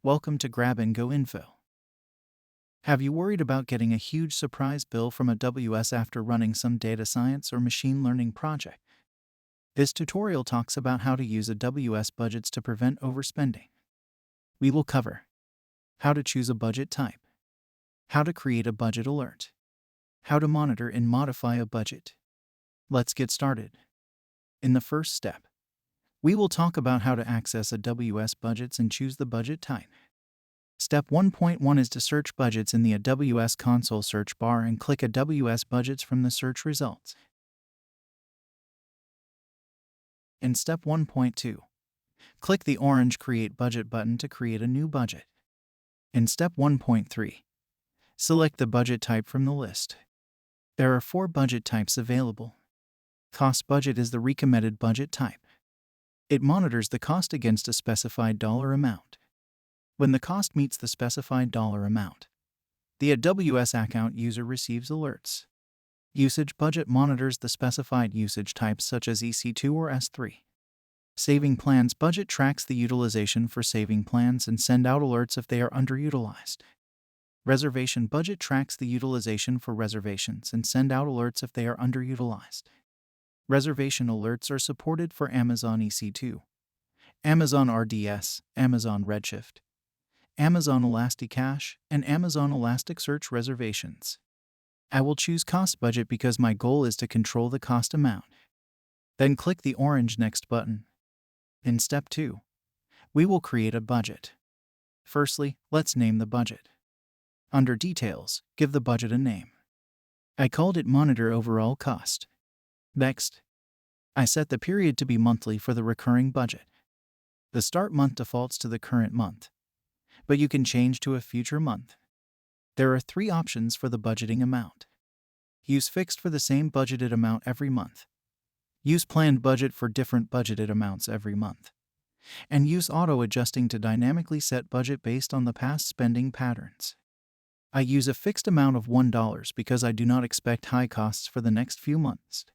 Welcome to Grab and Go Info. Have you worried about getting a huge surprise bill from AWS after running some data science or machine learning project? This tutorial talks about how to use AWS budgets to prevent overspending. We will cover how to choose a budget type, how to create a budget alert, how to monitor and modify a budget. Let's get started. In the first step, we will talk about how to access AWS budgets and choose the budget type. Step 1.1 is to search budgets in the AWS console search bar and click AWS budgets from the search results. In step 1.2, click the orange Create Budget button to create a new budget. In step 1.3, select the budget type from the list. There are 4 budget types available. Cost budget is the recommended budget type. It monitors the cost against a specified dollar amount. When the cost meets the specified dollar amount, the AWS account user receives alerts. Usage budget monitors the specified usage types such as EC2 or S3. Saving plans budget tracks the utilization for saving plans and send out alerts if they are underutilized. Reservation budget tracks the utilization for reservations and send out alerts if they are underutilized. Reservation alerts are supported for Amazon EC2, Amazon RDS, Amazon Redshift, Amazon Elasticache, and Amazon Elasticsearch reservations. I will choose Cost Budget because my goal is to control the cost amount. Then click the orange Next button. In step 2, we will create a budget. Firstly, let's name the budget. Under Details, give the budget a name. I called it Monitor Overall Cost. Next, I set the period to be monthly for the recurring budget. The start month defaults to the current month, but you can change to a future month. There are 3 options for the budgeting amount. Use fixed for the same budgeted amount every month. Use planned budget for different budgeted amounts every month. And use auto-adjusting to dynamically set budget based on the past spending patterns. I use a fixed amount of $1 because I do not expect high costs for the next few months.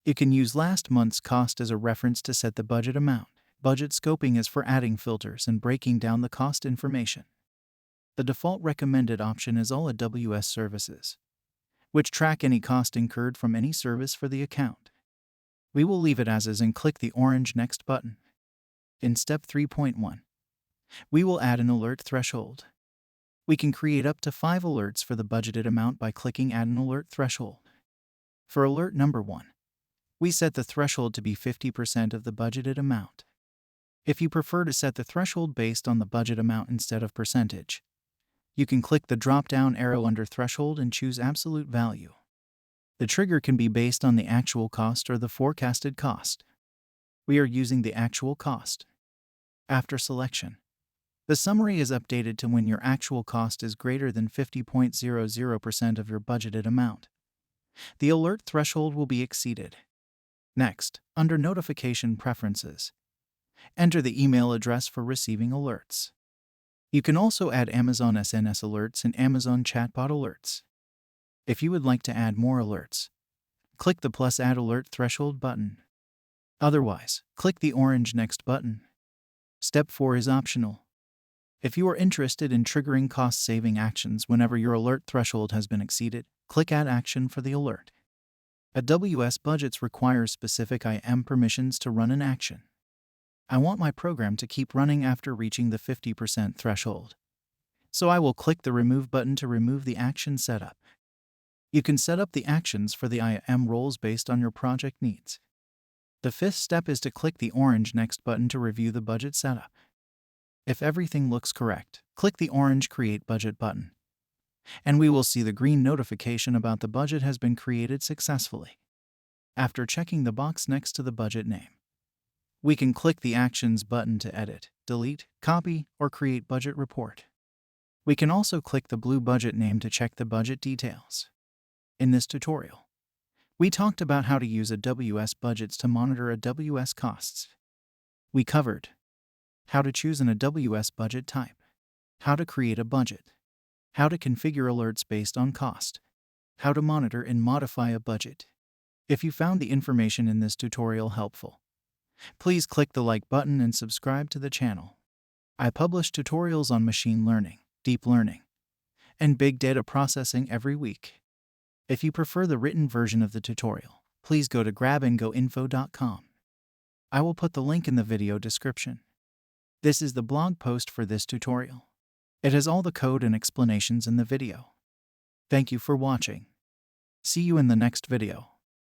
You can use last month's cost as a reference to set the budget amount. Budget scoping is for adding filters and breaking down the cost information. The default recommended option is all AWS services, which track any cost incurred from any service for the account. We will leave it as is and click the orange Next button. In step 3.1, we will add an alert threshold. We can create up to 5 alerts for the budgeted amount by clicking Add an Alert Threshold. For alert number 1, we set the threshold to be 50% of the budgeted amount. If you prefer to set the threshold based on the budget amount instead of percentage, you can click the drop-down arrow under Threshold and choose Absolute Value. The trigger can be based on the actual cost or the forecasted cost. We are using the actual cost. After selection, the summary is updated to when your actual cost is greater than 50.00% of your budgeted amount. The alert threshold will be exceeded. Next, under Notification Preferences, enter the email address for receiving alerts. You can also add Amazon SNS alerts and Amazon Chatbot alerts. If you would like to add more alerts, click the plus Add Alert Threshold button. Otherwise, click the orange Next button. Step 4 is optional. If you are interested in triggering cost-saving actions whenever your alert threshold has been exceeded, click Add Action for the alert. AWS Budgets requires specific IAM permissions to run an action. I want my program to keep running after reaching the 50% threshold, so I will click the Remove button to remove the action setup. You can set up the actions for the IAM roles based on your project needs. The 5th step is to click the orange Next button to review the budget setup. If everything looks correct, click the orange Create Budget button, and we will see the green notification about the budget has been created successfully. After checking the box next to the budget name, we can click the Actions button to edit, delete, copy, or create budget report. We can also click the blue budget name to check the budget details. In this tutorial, we talked about how to use AWS budgets to monitor AWS costs. We covered how to choose an AWS budget type, how to create a budget, how to configure alerts based on cost, how to monitor and modify a budget. If you found the information in this tutorial helpful, please click the like button and subscribe to the channel. I publish tutorials on machine learning, deep learning, and big data processing every week. If you prefer the written version of the tutorial, please go to grabandgoinfo.com. I will put the link in the video description. This is the blog post for this tutorial. It has all the code and explanations in the video. Thank you for watching. See you in the next video.